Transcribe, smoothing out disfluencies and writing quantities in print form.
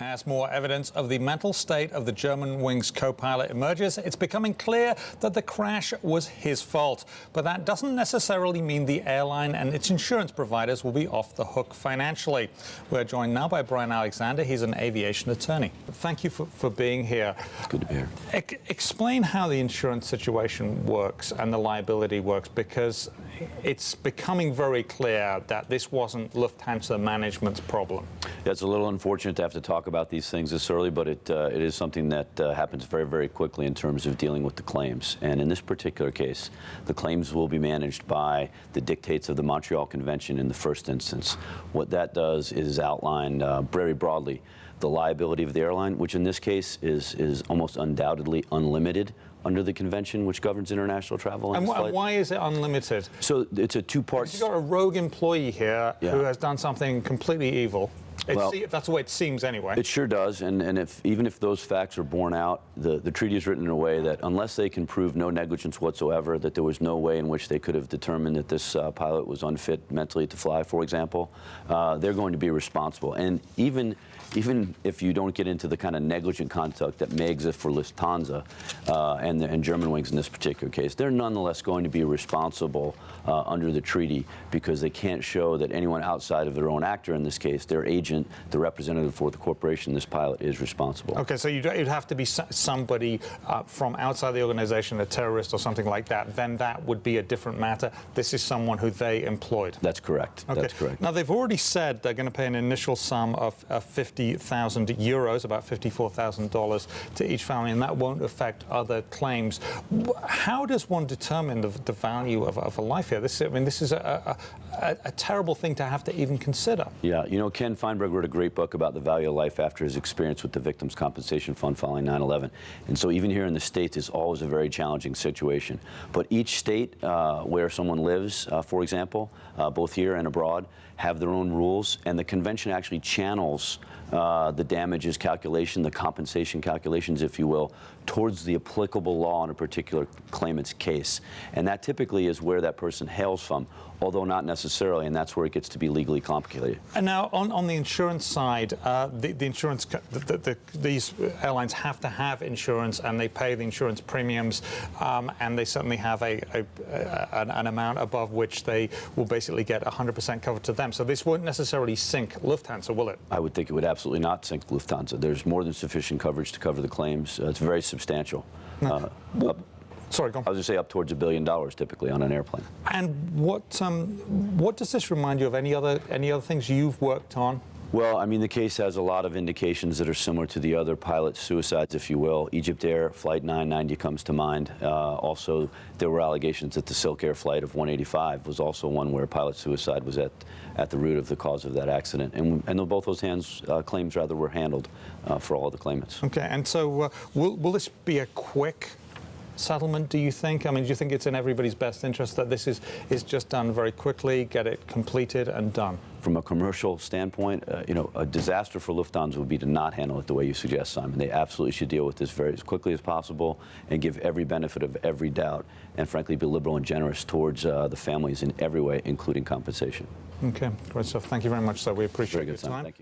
As more evidence of the mental state of the Germanwings co-pilot emerges, it's becoming clear that the crash was his fault. But that doesn't necessarily mean the airline and its insurance providers will be off the hook financially. We're joined now by Brian Alexander. He's an aviation attorney. Thank you for being here. It's good to be here. Explain how the insurance situation works and the liability works, because it's becoming very clear that this wasn't Lufthansa management's problem. Yeah, it's a little unfortunate to have to talk about these things this early, but it is something that happens very, very quickly in terms of dealing with the claims. And in this particular case, the claims will be managed by the dictates of the Montreal Convention in the first instance. What that does is outline very broadly the liability of the airline, which in this case is almost undoubtedly unlimited under the convention which governs international travel. And why is it unlimited? So it's a two-part. You've got a rogue employee here who has done something completely evil. Well, that's the way it seems anyway. It sure does, and even if those facts are borne out, the treaty is written in a way that unless they can prove no negligence whatsoever, that there was no way in which they could have determined that this pilot was unfit mentally to fly, for example, they're going to be responsible. And even if you don't get into the kind of negligent conduct that may exist for Lufthansa and Germanwings in this particular case, they're nonetheless going to be responsible under the treaty because they can't show that anyone outside of their own actor, in this case, their agent, the representative for the corporation, this pilot, is responsible. Okay, so you'd have to be somebody from outside the organization, a terrorist or something like that, then that would be a different matter. This is someone who they employed. That's correct. Okay. That's correct. Now, they've already said they're going to pay an initial sum of 50,000 euros, about $54,000 to each family, and that won't affect other claims. How does one determine the value of a life here? This is a terrible thing to have to even consider. Yeah, you know, Ken Feinberg wrote a great book about the value of life after his experience with the Victims' Compensation Fund following 9/11. And so even here in the States, it's always a very challenging situation. But each state where someone lives, for example, both here and abroad, have their own rules, and the convention actually channels the damages calculation, the compensation calculations, if you will, towards the applicable law in a particular claimant's case. And that typically is where that person hails from, although not necessarily, and that's where it gets to be legally complicated. And now, on the insurance side, these airlines have to have insurance, and they pay the insurance premiums, and they certainly have an amount above which they will basically get 100% covered to them. So this won't necessarily sink Lufthansa, will it? I would think it would absolutely not sink Lufthansa. There's more than sufficient coverage to cover the claims. It's very substantial. Sorry, go on. I was going to say up towards $1 billion typically on an airplane. And what does this remind you of? Any other things you've worked on? Well, I mean, the case has a lot of indications that are similar to the other pilot suicides, if you will. Egypt Air Flight 990 comes to mind. Also, there were allegations that the Silk Air Flight of 185 was also one where pilot suicide was at the root of the cause of that accident. And both those claims rather were handled for all of the claimants. Okay, and so will this be a quick settlement, do you think? I mean, do you think it's in everybody's best interest that this is just done very quickly, get it completed and done? From a commercial standpoint, you know, a disaster for Lufthansa would be to not handle it the way you suggest, Simon. They absolutely should deal with this very as quickly as possible and give every benefit of every doubt, and frankly be liberal and generous towards the families in every way, including compensation. Okay, great stuff. Thank you very much, sir. We appreciate your time. Thank you.